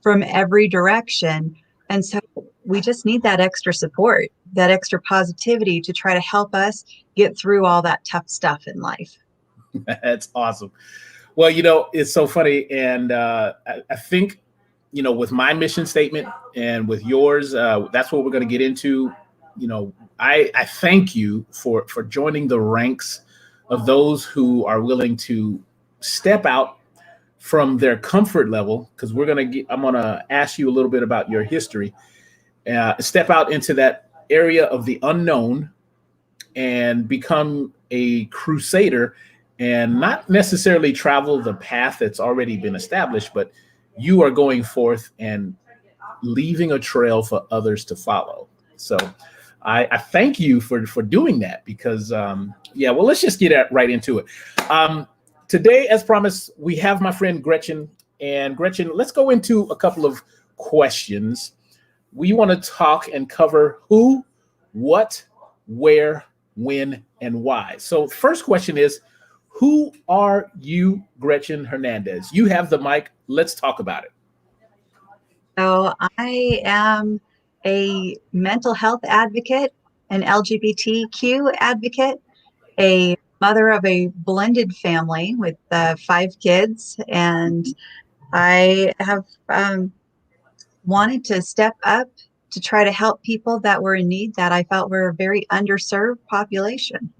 from every direction. And so we just need that extra support, that extra positivity to try to help us get through all that tough stuff in life. That's awesome. Well, it's so funny. And I think, with my mission statement and with yours, that's what we're going to get into. I thank you for joining the ranks of those who are willing to step out from their comfort level, because I'm going to ask you a little bit about your history, step out into that area of the unknown and become a crusader, and not necessarily travel the path that's already been established, but you are going forth and leaving a trail for others to follow. So I thank you for doing that, because, well, let's just get right into it. Today, as promised, we have my friend Gretchen. And Gretchen, let's go into a couple of questions. We want to talk and cover who, what, where, when, and why. So first question is, who are you, Gretchen Hernandez? You have the mic. Let's talk about it. So I am a mental health advocate, an LGBTQ advocate, a mother of a blended family with 5 kids, and I have wanted to step up to try to help people that were in need, that I felt were a very underserved population.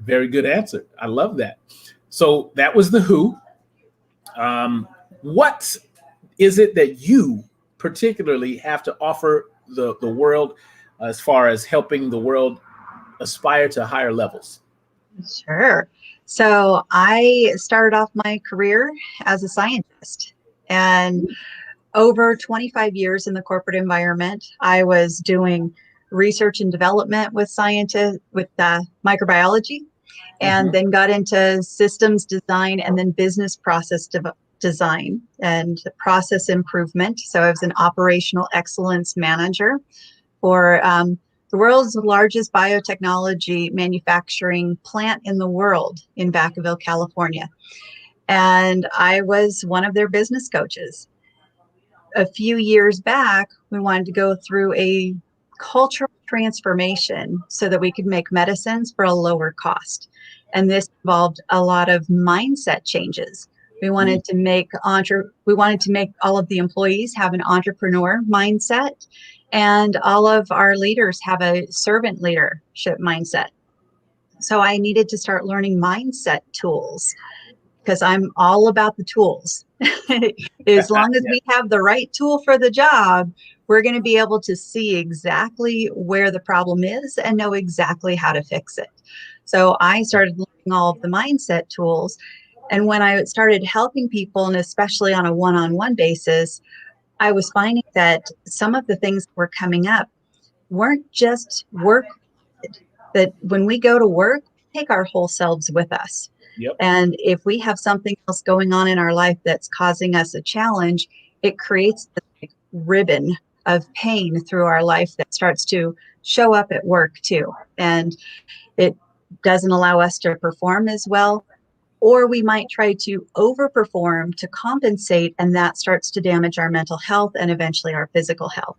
Very good answer. I love that. So that was the who. What is it that you particularly have to offer the world as far as helping the world aspire to higher levels? Sure. So I started off my career as a scientist, and over 25 years in the corporate environment, I was doing research and development with scientists, with microbiology, and then got into systems design and then business process design and process improvement. So I was an operational excellence manager for the world's largest biotechnology manufacturing plant in the world in Vacaville, California. And I was one of their business coaches. A few years back, we wanted to go through a cultural transformation so that we could make medicines for a lower cost. And this involved a lot of mindset changes. We wanted to make all of the employees have an entrepreneur mindset, and all of our leaders have a servant leadership mindset. So I needed to start learning mindset tools, because I'm all about the tools. As long as we have the right tool for the job, we're going to be able to see exactly where the problem is and know exactly how to fix it. So I started learning all of the mindset tools. And when I started helping people, and especially on a one-on-one basis, I was finding that some of the things that were coming up weren't just work, that when we go to work, we take our whole selves with us. Yep. And if we have something else going on in our life that's causing us a challenge, it creates this ribbon of pain through our life that starts to show up at work too. And it doesn't allow us to perform as well. Or we might try to overperform to compensate, and that starts to damage our mental health and eventually our physical health.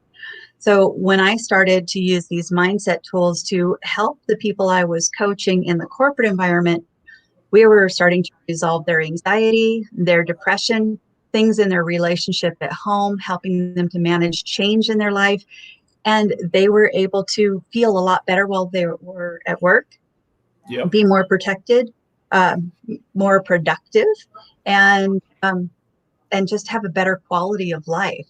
So when I started to use these mindset tools to help the people I was coaching in the corporate environment, we were starting to resolve their anxiety, their depression, things in their relationship at home, helping them to manage change in their life. And they were able to feel a lot better while they were at work, be more protected, more productive, and just have a better quality of life.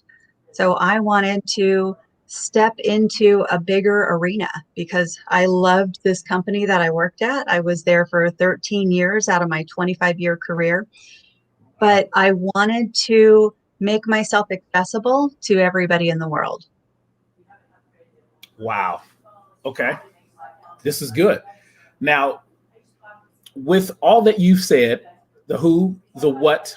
So I wanted to step into a bigger arena because I loved this company that I worked at. I was there for 13 years out of my 25-year career, but I wanted to make myself accessible to everybody in the world. Wow. Okay. This is good. Now, with all that you've said, the who, the what,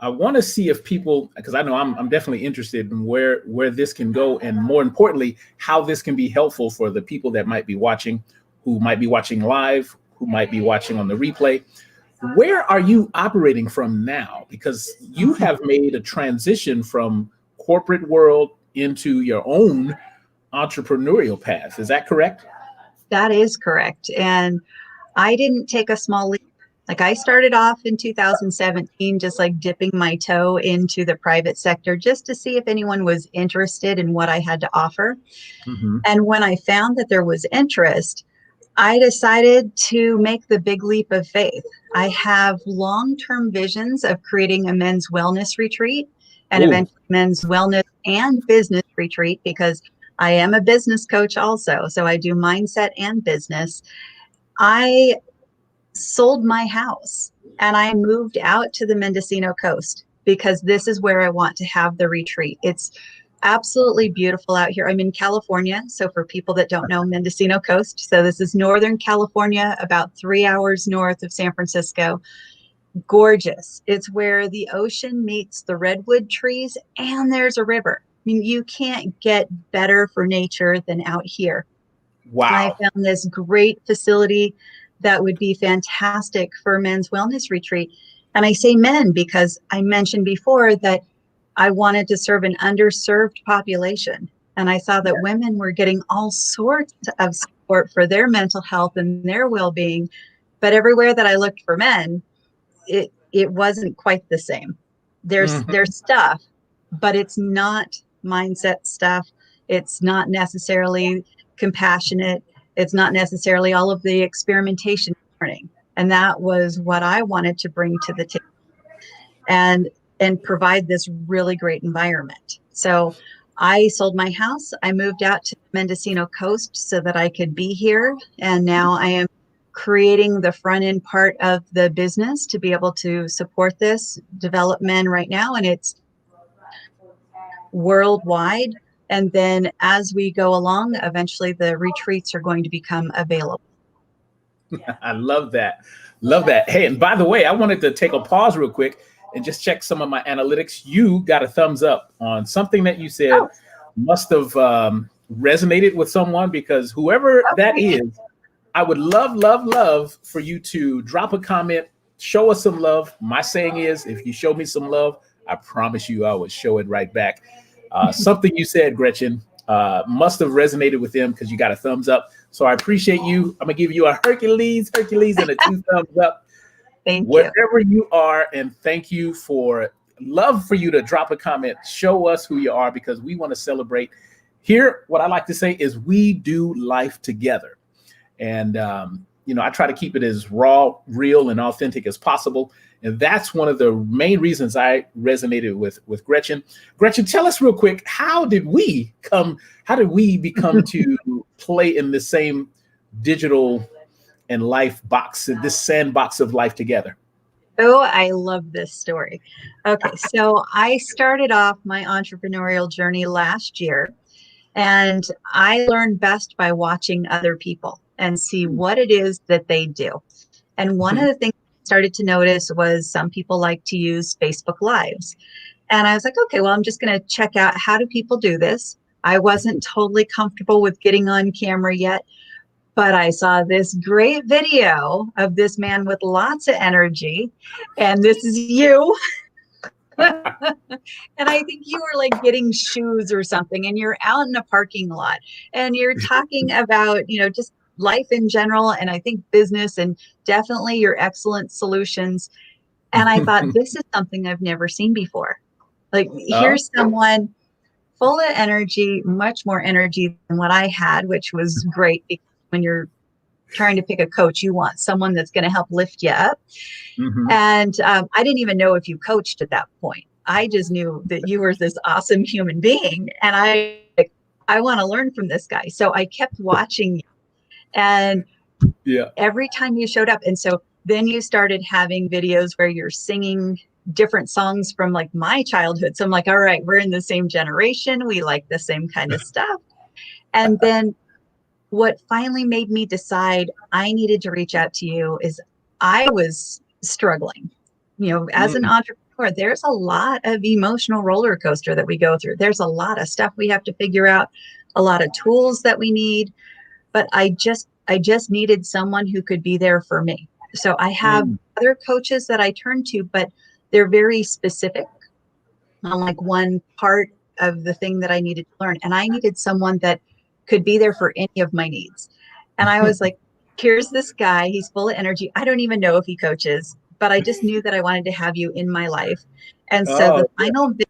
I want to see if people, because I know I'm definitely interested in where this can go, and more importantly, how this can be helpful for the people that might be watching, who might be watching live, who might be watching on the replay. Where are you operating from now? Because you have made a transition from corporate world into your own entrepreneurial path. Is that correct? That is correct. And I didn't take a small leap. Like I started off in 2017, just like dipping my toe into the private sector just to see if anyone was interested in what I had to offer. Hmm. And when I found that there was interest, I decided to make the big leap of faith. I have long-term visions of creating a men's wellness retreat and Oh, eventually men's wellness and business retreat because I am a business coach also. So I do mindset and business. I sold my house and I moved out to the Mendocino coast because this is where I want to have the retreat. It's absolutely beautiful out here. I'm in California. So for people that don't know, Mendocino coast. So this is Northern California, about 3 hours north of San Francisco. Gorgeous. It's where the ocean meets the redwood trees and there's a river. I mean, you can't get better for nature than out here. I wow. found this great facility that would be fantastic for a men's wellness retreat. And I say men because I mentioned before that I wanted to serve an underserved population. And I saw that women were getting all sorts of support for their mental health and their well-being. But everywhere that I looked for men, it wasn't quite the same. There's Mhm. stuff, but it's not mindset stuff. It's not necessarily compassionate. It's not necessarily all of the experimentation learning. And that was what I wanted to bring to the table and provide this really great environment. So I sold my house. I moved out to Mendocino Coast so that I could be here. And now I am creating the front end part of the business to be able to support this development right now. And it's worldwide. And then as we go along, eventually the retreats are going to become available. I love that. Love that. Hey, and by the way, I wanted to take a pause real quick and just check some of my analytics. You got a thumbs up on something that you said Oh, must have resonated with someone because whoever that okay. is, I would love, love, love for you to drop a comment, show us some love. My saying is, if you show me some love, I promise you I will show it right back. Something you said, Gretchen, must have resonated with them because you got a thumbs up. So I appreciate you. I'm gonna give you a Hercules, and a 2 thumbs up, Thank you. wherever you are. And thank you for love for you to drop a comment, show us who you are because we want to celebrate. Here, what I like to say is we do life together. And, I try to keep it as raw, real, and authentic as possible. And that's one of the main reasons I resonated with Gretchen. Gretchen, tell us real quick, how did we become to play in the same digital and life box, this sandbox of life together? Oh, I love this story. Okay, so I started off my entrepreneurial journey last year, and I learned best by watching other people and see what it is that they do. And one of Mhm. the things I started to notice was some people like to use Facebook Lives. And I was like, okay, well, I'm just going to check out how do people do this. I wasn't totally comfortable with getting on camera yet, but I saw this great video of this man with lots of energy. And this is you. And I think you were like getting shoes or something, and you're out in a parking lot and you're talking about, just life in general. And I think business and definitely your excellent solutions. And I thought, this is something I've never seen before. Like, Oh, here's someone full of energy, much more energy than what I had, which was great because when you're trying to pick a coach, you want someone that's going to help lift you up. mhm. And I didn't even know if you coached at that point. I just knew that you were this awesome human being. And I want to learn from this guy. So I kept watching you. And Yeah. every time you showed up. And so then you started having videos where you're singing different songs from like my childhood. So I'm like, all right, we're in the same generation. We like the same kind of stuff. And then what finally made me decide I needed to reach out to you is I was struggling. As an Mm. entrepreneur, there's a lot of emotional roller coaster that we go through. There's a lot of stuff we have to figure out, a lot of tools that we need, but I just needed someone who could be there for me. So I have Mm. other coaches that I turn to, but they're very specific on like one part of the thing that I needed to learn. And I needed someone that could be there for any of my needs. And I was like, here's this guy, he's full of energy. I don't even know if he coaches, but I just knew that I wanted to have you in my life. And so Oh, the final video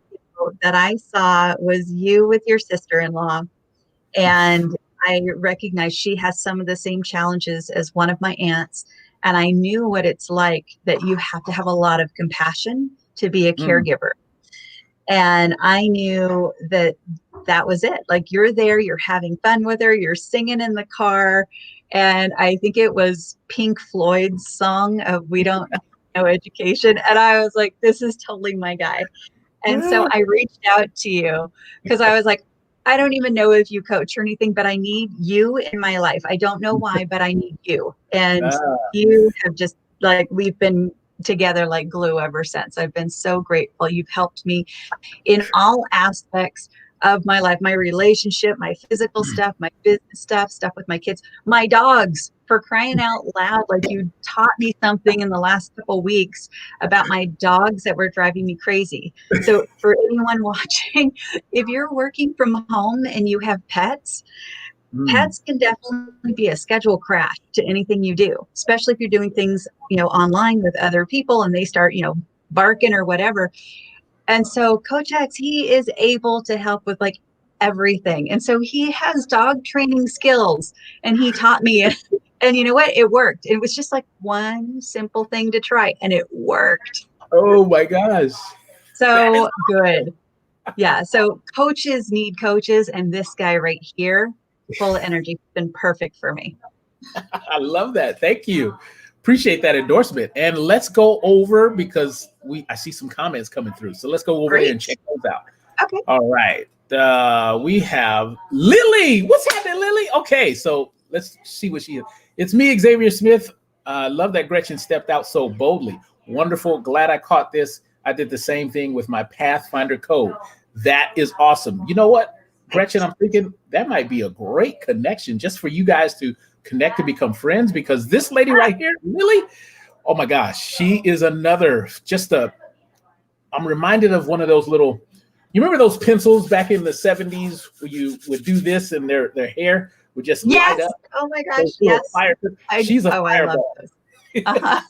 that I saw was you with your sister-in-law. And I recognized she has some of the same challenges as one of my aunts. And I knew what it's like, that you have to have a lot of compassion to be a mm, caregiver. And I knew that that was it. Like, you're there, you're having fun with her, you're singing in the car. And I think it was Pink Floyd's song of We Don't Know Education. And I was like, this is totally my guy. And so I reached out to you because I was like, I don't even know if you coach or anything, but I need you in my life. I don't know why, but I need you. And ah, you have just, like, we've been together like glue ever since. I've been so grateful. You've helped me in all aspects of my life, my relationship, my physical stuff, my business stuff with my kids, my dogs, for crying out loud. Like, you taught me something in the last couple weeks about my dogs that were driving me crazy. So for anyone watching, if you're working from home and you have pets, mm. pets can definitely be a schedule crash to anything you do, especially if you're doing things, online with other people and they start, barking or whatever. And so Coach X, he is able to help with like everything. And so he has dog training skills, and he taught me it. And you know what? It worked. It was just like one simple thing to try, and it worked. Oh my gosh. That is So good. Yeah. So coaches need coaches. And this guy right here, full of energy, has been perfect for me. I love that. Thank you. Appreciate that endorsement. And let's go over, because I see some comments coming through. So let's go over there and Great. check those out. Okay. All right. We have Lily. What's happening, Lily? Okay, so let's see what she is. It's me, Xavier Smith. Love that Gretchen stepped out so boldly. Wonderful. Glad I caught this. I did the same thing with my Pathfinder code. That is awesome. You know what, Gretchen, I'm thinking that might be a great connection just for you guys to connect and become friends, because this lady right here, Lily, oh my gosh, she is another, I'm reminded of one of those little, you remember those pencils back in the 70s where you would do this and their hair would just light Yes. up? Oh my gosh. Those little Yes. fire, I she's a I love fireball. those. Uh-huh.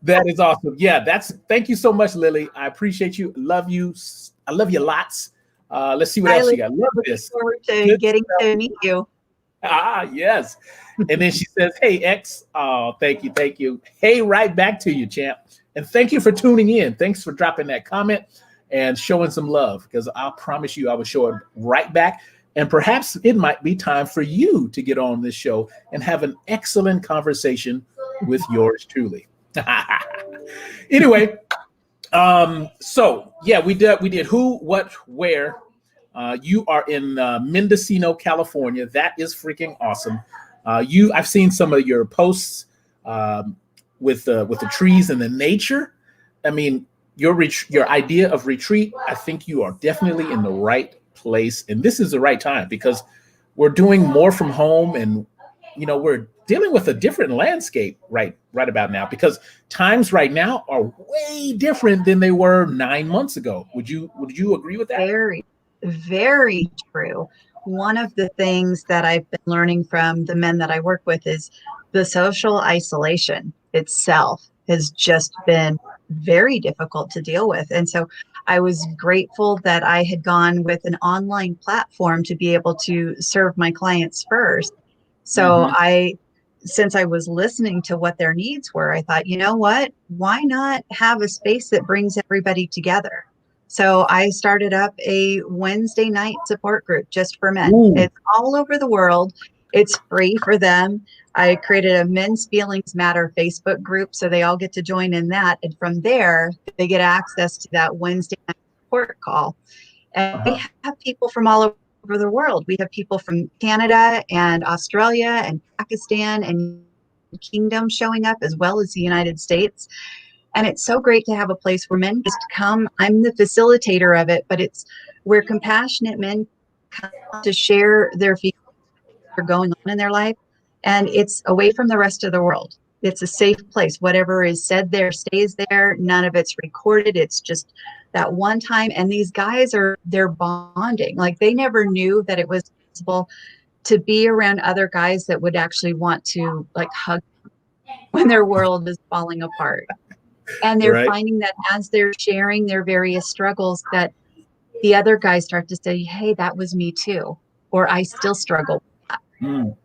That is awesome. Yeah, thank you so much, Lily. I appreciate you. Love you. I love you lots. Let's see what else you got. Love Looking this. forward to Good getting stuff. to meet you. Yes. And then she says, hey, X. Oh, thank you. Thank you. Hey, right back to you, champ. And thank you for tuning in. Thanks for dropping that comment and showing some love, because I promise you I will show it right back. And perhaps it might be time for you to get on this show and have an excellent conversation with yours truly. Anyway, so yeah, we did who, what, where. You are in Mendocino, California. That is freaking awesome. I've seen some of your posts with the trees and the nature. I mean, your idea of retreat, I think you are definitely in the right place, and this is the right time, because we're doing more from home, and we're dealing with a different landscape right about now, because times right now are way different than they were 9 months ago. Would you agree with that? Very, very true. One of the things that I've been learning from the men that I work with is the social isolation itself has just been very difficult to deal with. And so I was grateful that I had gone with an online platform to be able to serve my clients first. So since I was listening to what their needs were, I thought, you know what? Why not have a space that brings everybody together? So I started up a Wednesday night support group just for men. Ooh. It's all over the world. It's free for them. I created a Men's Feelings Matter Facebook group, so they all get to join in that. And from there, they get access to that Wednesday night support call. And we have people from all over the world. We have people from Canada and Australia and Pakistan and Kingdom showing up, as well as the United States. And it's so great to have a place where men just come. I'm the facilitator of it, but it's where compassionate men come to share their feelings that are going on in their life. And it's away from the rest of the world. It's a safe place. Whatever is said there stays there. None of it's recorded. It's just that one time. And these guys they're bonding. Like they never knew that it was possible to be around other guys that would actually want to like hug when their world is falling apart. And they're Right. finding that as they're sharing their various struggles, that the other guys start to say, hey, that was me too, or I still struggle. Mm.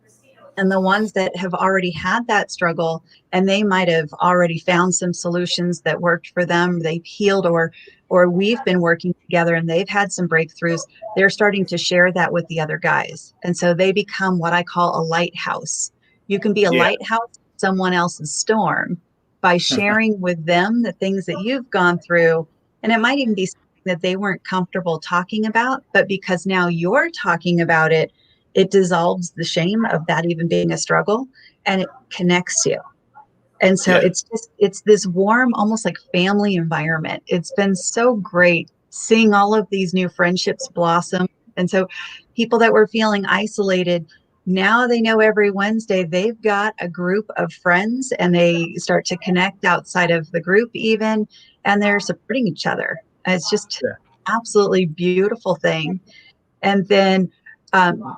And the ones that have already had that struggle and they might have already found some solutions that worked for them, they've healed, or we've been working together and they've had some breakthroughs, they're starting to share that with the other guys. And so they become what I call a lighthouse. You can be a Yeah. lighthouse in someone else's storm by sharing with them the things that you've gone through. And it might even be something that they weren't comfortable talking about, but because now you're talking about it, it dissolves the shame of that even being a struggle, and it connects you. And so Yeah. it's this warm, almost like family environment. It's been so great seeing all of these new friendships blossom. And so people that were feeling isolated, now they know every Wednesday they've got a group of friends and they start to connect outside of the group even, and they're supporting each other. And it's just Yeah. absolutely beautiful thing. And then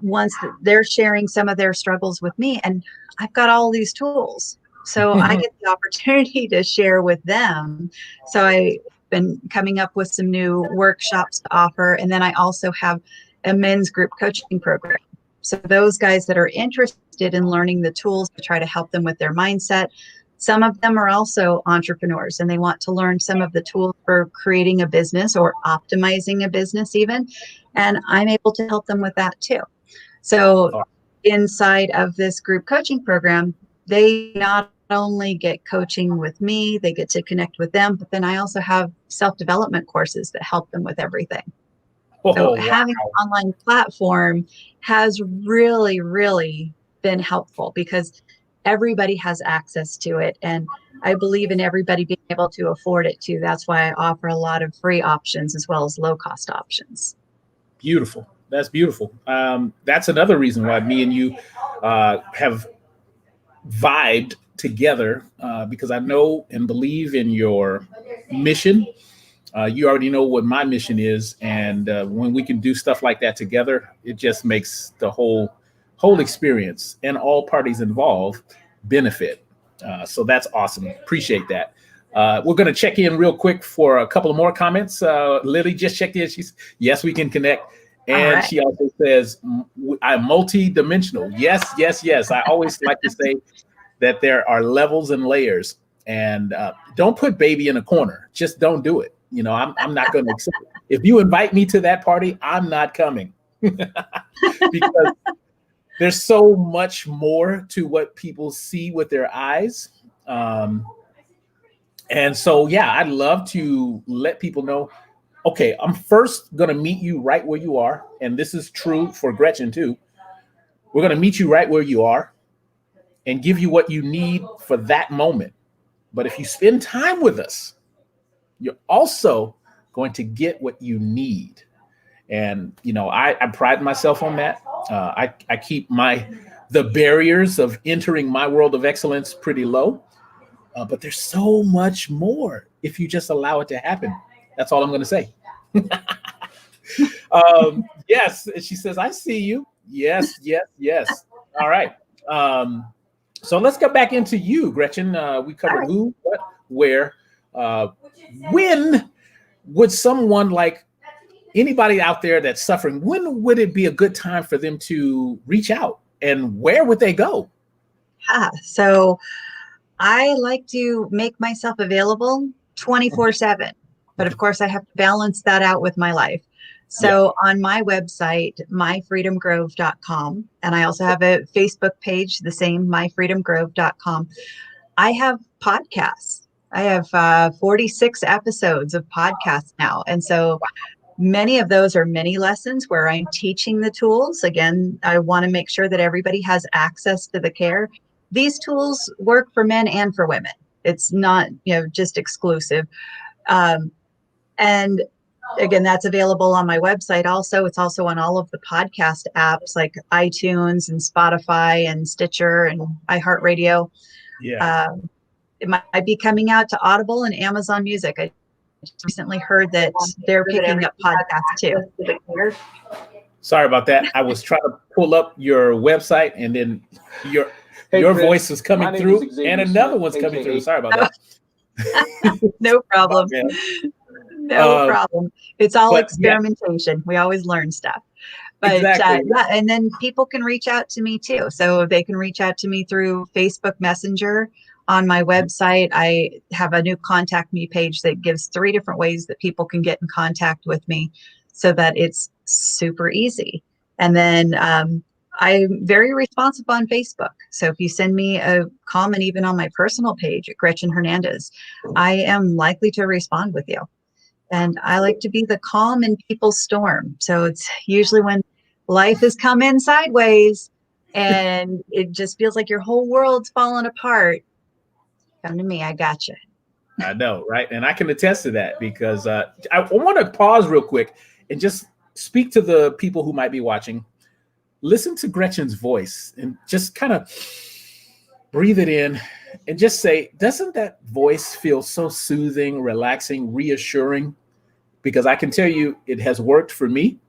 once they're sharing some of their struggles with me, and I've got all these tools, so I get the opportunity to share with them. So I've been coming up with some new workshops to offer, and then I also have a men's group coaching program. So those guys that are interested in learning the tools to try to help them with their mindset, some of them are also entrepreneurs and they want to learn some of the tools for creating a business or optimizing a business even. And I'm able to help them with that too. So inside of this group coaching program, they not only get coaching with me, they get to connect with them, but then I also have self-development courses that help them with everything. So Oh, wow. having an online platform has really, really been helpful because everybody has access to it. And I believe in everybody being able to afford it too. That's why I offer a lot of free options as well as low cost options. Beautiful. That's beautiful. That's another reason why me and you have vibed together because I know and believe in your mission. You already know what my mission is, and when we can do stuff like that together, it just makes the whole experience and all parties involved benefit. So that's awesome. Appreciate that. We're going to check in real quick for a couple of more comments. Lily just checked in. She's yes, we can connect. All And right. she also says, I'm multi-dimensional. Yes, yes, yes. I always like to say that there are levels and layers. And don't put baby in a corner. Just don't do it. You know, I'm not going to accept it. If you invite me to that party, I'm not coming because there's so much more to what people see with their eyes. And so, yeah, I'd love to let people know, okay, I'm first going to meet you right where you are. And this is true for Gretchen too. We're going to meet you right where you are and give you what you need for that moment. But if you spend time with us, you're also going to get what you need. And, you know, I pride myself on that. I keep the barriers of entering my world of excellence pretty low. But there's so much more if you just allow it to happen. That's all I'm going to say. Yes, she says, I see you. Yes, yes, yes. All right. So let's get back into you, Gretchen. We All covered right. who, what, where. Uh, when would someone like anybody out there that's suffering, when would it be a good time for them to reach out and where would they go? So I like to make myself available 24/7, but of course I have to balance that out with my life. Yeah. So on my website, myfreedomgrove.com, and I also have a Facebook page, the same, myfreedomgrove.com. I have podcasts. I have 46 episodes of podcasts now. And so many of those are mini lessons where I'm teaching the tools. Again, I want to make sure that everybody has access to the care. These tools work for men and for women. It's not, just exclusive. Um, and again, that's available on my website also. It's also on all of the podcast apps like iTunes and Spotify and Stitcher and iHeartRadio. Yeah. It might be coming out to Audible and Amazon Music. I just recently heard that they're picking up podcasts too. Sorry about that. I was trying to pull up your website, and then your voice was coming through, and another one's coming through. Sorry about that. No problem. No problem. It's all experimentation. We always learn stuff. But exactly. yeah, and then people can reach out to me too. So they can reach out to me through Facebook Messenger. On my website, I have a new contact me page that gives 3 different ways that people can get in contact with me so that it's super easy. And then I'm very responsive on Facebook. So if you send me a comment, even on my personal page at Gretchen Hernandez, I am likely to respond with you. And I like to be the calm in people's storm. So it's usually when life has come in sideways and it just feels like your whole world's falling apart. Come to me, I got you. I know, right? And I can attest to that because I want to pause real quick and just speak to the people who might be watching. Listen to Gretchen's voice and just kind of breathe it in and just say, doesn't that voice feel so soothing, relaxing, reassuring? Because I can tell you it has worked for me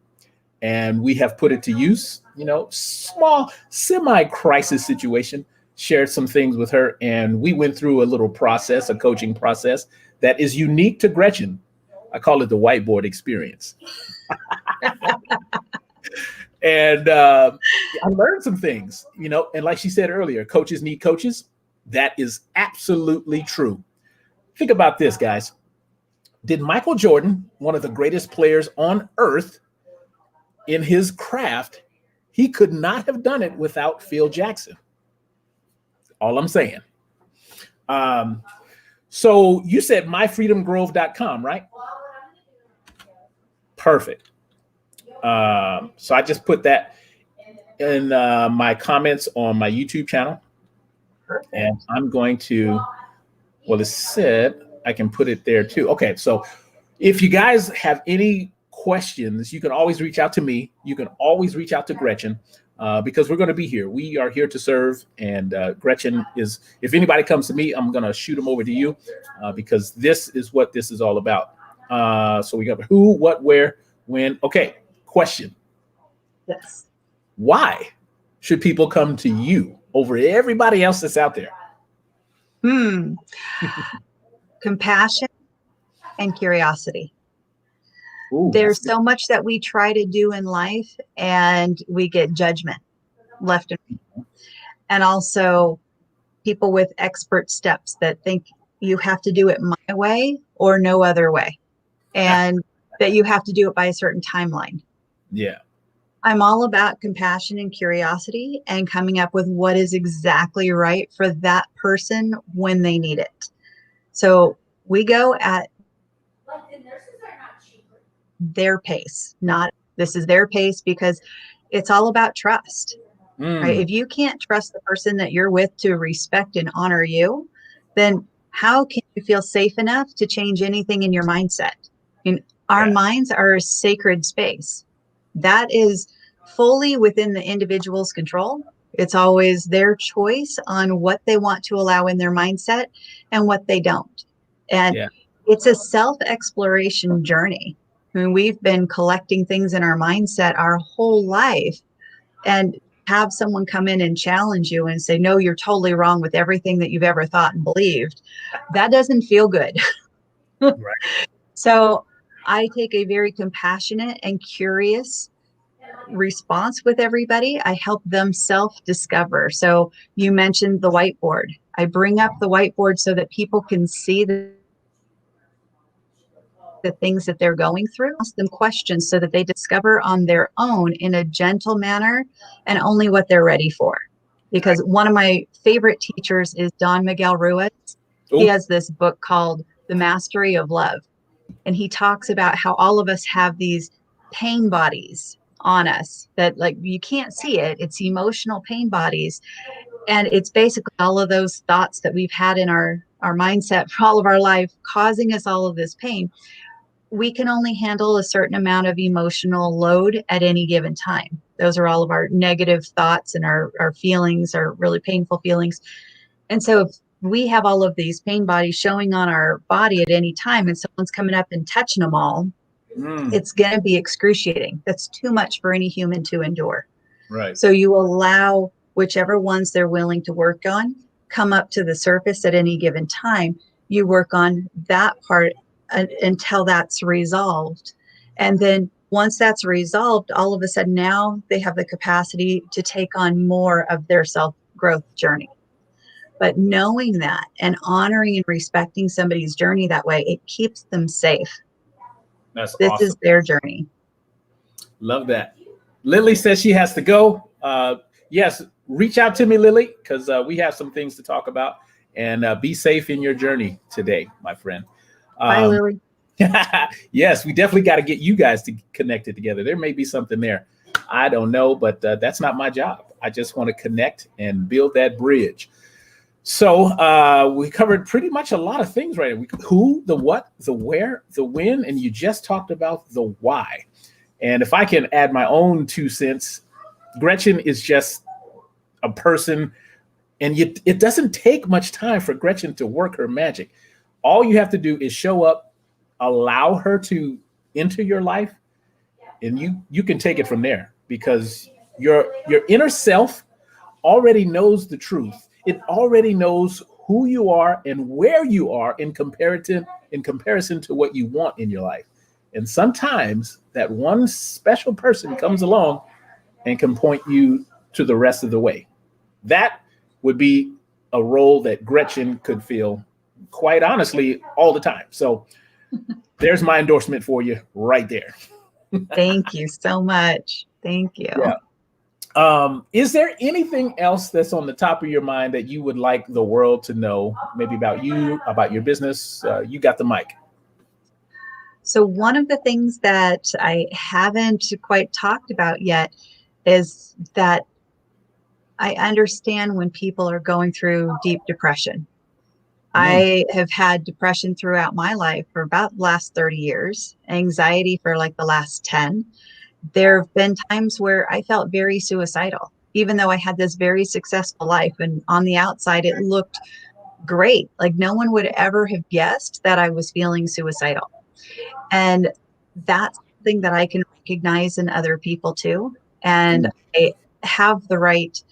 and we have put it to use, small semi-crisis situation. Shared some things with her, and we went through a little process, a coaching process that is unique to Gretchen. I call it the whiteboard experience. And I learned some things, and like she said earlier, coaches need coaches. That is absolutely true. Think about this, guys. Did Michael Jordan, one of the greatest players on earth in his craft, he could not have done it without Phil Jackson. All I'm saying. So you said myfreedomgrove.com, right? Perfect. So I just put that in my comments on my YouTube channel. And I'm going to, it said I can put it there too. Okay, so if you guys have any questions, you can always reach out to me. You can always reach out to Gretchen. Because we're going to be here. We are here to serve. And Gretchen is, if anybody comes to me, I'm going to shoot them over to you because this is what this is all about. So we got who, what, where, when. Okay, question. Yes. Why should people come to you over everybody else that's out there? Compassion and curiosity. Ooh, there's so much that we try to do in life and we get judgment left and right. And also people with expert steps that think you have to do it my way or no other way, and that you have to do it by a certain timeline. Yeah. I'm all about compassion and curiosity and coming up with what is exactly right for that person when they need it. So we go at their pace, not this is their pace, because it's all about trust. Right? If you can't trust the person that you're with to respect and honor you, then how can you feel safe enough to change anything in your mindset? I mean, our minds are a sacred space. That is fully within the individual's control. It's always their choice on what they want to allow in their mindset and what they don't. And it's a self-exploration journey. I mean, we've been collecting things in our mindset our whole life, and have someone come in and challenge you and say, no, you're totally wrong with everything that you've ever thought and believed. That doesn't feel good. Right. So I take a very compassionate and curious response with everybody. I help them self-discover. So you mentioned the whiteboard. I bring up the whiteboard so that people can see the things that they're going through, ask them questions so that they discover on their own in a gentle manner and only what they're ready for. Because one of my favorite teachers is Don Miguel Ruiz. Ooh. He has this book called The Mastery of Love. And he talks about how all of us have these pain bodies on us that, like, you can't see it. It's emotional pain bodies. And it's basically all of those thoughts that we've had in our mindset for all of our life causing us all of this pain. We can only handle a certain amount of emotional load at any given time. Those are all of our negative thoughts and our feelings, our really painful feelings. And so if we have all of these pain bodies showing on our body at any time and someone's coming up and touching them all, it's going to be excruciating. That's too much for any human to endure. Right. So you allow whichever ones they're willing to work on come up to the surface at any given time. You work on that part until that's resolved. And then once that's resolved, all of a sudden now they have the capacity to take on more of their self-growth journey. But knowing that and honoring and respecting somebody's journey that way, it keeps them safe. That's This awesome. is their journey. Love that. Lily says she has to go. Yes, reach out to me, Lily, because we have some things to talk about. And be safe in your journey today, my friend. Bye, Lily. Yes, we definitely got to get you guys to connected together. There may be something there. I don't know, but that's not my job. I just want to connect and build that bridge. So we covered pretty much a lot of things right here. Who, the what, the where, the when, and you just talked about the why. And if I can add my own 2 cents, Gretchen is just a person, and it doesn't take much time for Gretchen to work her magic. All you have to do is show up, allow her to enter your life, and you can take it from there, because your inner self already knows the truth. It already knows who you are and where you are in comparison to what you want in your life. And sometimes that one special person comes along and can point you to the rest of the way. That would be a role that Gretchen could fill, quite honestly, all the time. So there's my endorsement for you right there. Thank you so much. Thank you. Yeah. Is there anything else that's on the top of your mind that you would like the world to know, maybe about you, about your business? You got the mic. So one of the things that I haven't quite talked about yet is that I understand when people are going through deep depression. I have had depression throughout my life for about the last 30 years, anxiety for like the last 10. There have been times where I felt very suicidal, even though I had this very successful life. And on the outside, it looked great. Like no one would ever have guessed that I was feeling suicidal. And that's something that I can recognize in other people too. And I have the right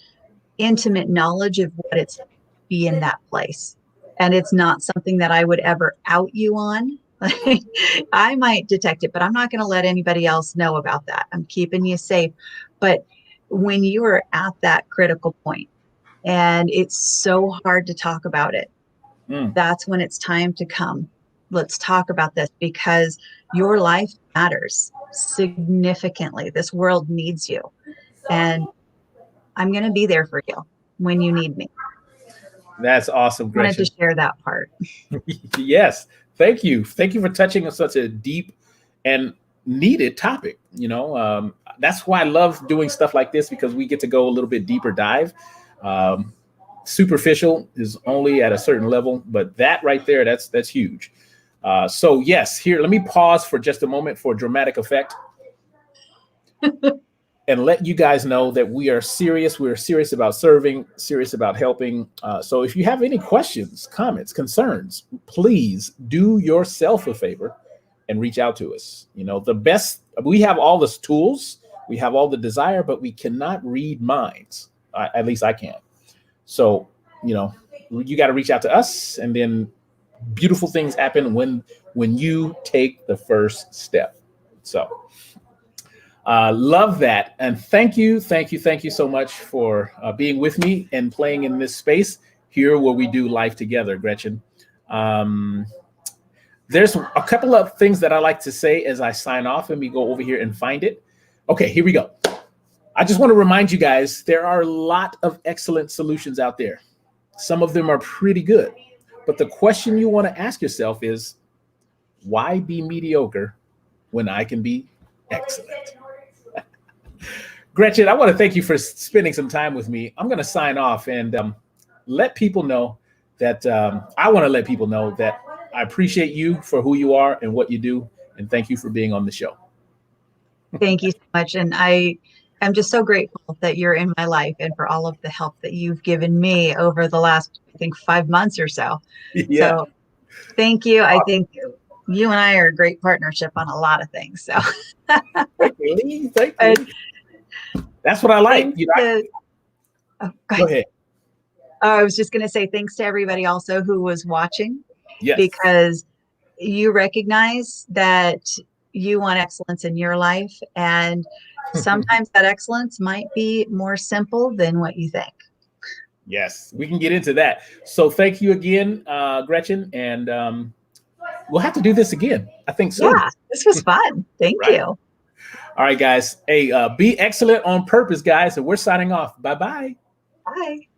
intimate knowledge of what it's like to be in that place. And it's not something that I would ever out you on. I might detect it, but I'm not going to let anybody else know about that. I'm keeping you safe. But when you are at that critical point and it's so hard to talk about it, that's when it's time to come. Let's talk about this, because your life matters significantly. This world needs you. And I'm going to be there for you when you need me. That's awesome, Gretchen. I wanted to share that part. Yes. Thank you. Thank you for touching on such a deep and needed topic. You know, that's why I love doing stuff like this, because we get to go a little bit deeper dive. Superficial is only at a certain level, but that right there, that's huge. So yes, here, let me pause for just a moment for dramatic effect. And let you guys know that we are serious. We're serious about serving, serious about helping. So if you have any questions, comments, concerns, please do yourself a favor and reach out to us. You know, we have all the tools, we have all the desire, but we cannot read minds. At least I can't. So, you know, you got to reach out to us, and then beautiful things happen when you take the first step. So love that. And thank you so much for being with me and playing in this space here where we do life together, Gretchen. There's a couple of things that I like to say as I sign off, and we go over here and find it. Okay, here we go. I just want to remind you guys, there are a lot of excellent solutions out there. Some of them are pretty good. But the question you want to ask yourself is, why be mediocre when I can be excellent? Gretchen, I want to thank you for spending some time with me. I'm going to sign off and let people know that I want to let people know that I appreciate you for who you are and what you do. And thank you for being on the show. Thank you so much. And I I'm just so grateful that you're in my life and for all of the help that you've given me over the last, I think, 5 months or so. Yeah. So thank you. I think you and I are a great partnership on a lot of things. So Thank you, Lee. Thank uh, you. That's what I like. thanks You know, oh, go go ahead. ahead. I was just going to say thanks to everybody also who was watching, Yes. because you recognize that you want excellence in your life. And sometimes that excellence might be more simple than what you think. Yes, we can get into that. So thank you again, Gretchen, and we'll have to do this again, I think, soon. Yeah, this was fun. Thank Right. you. All right, guys. Hey, be excellent on purpose, guys. And we're signing off. Bye-bye. Bye.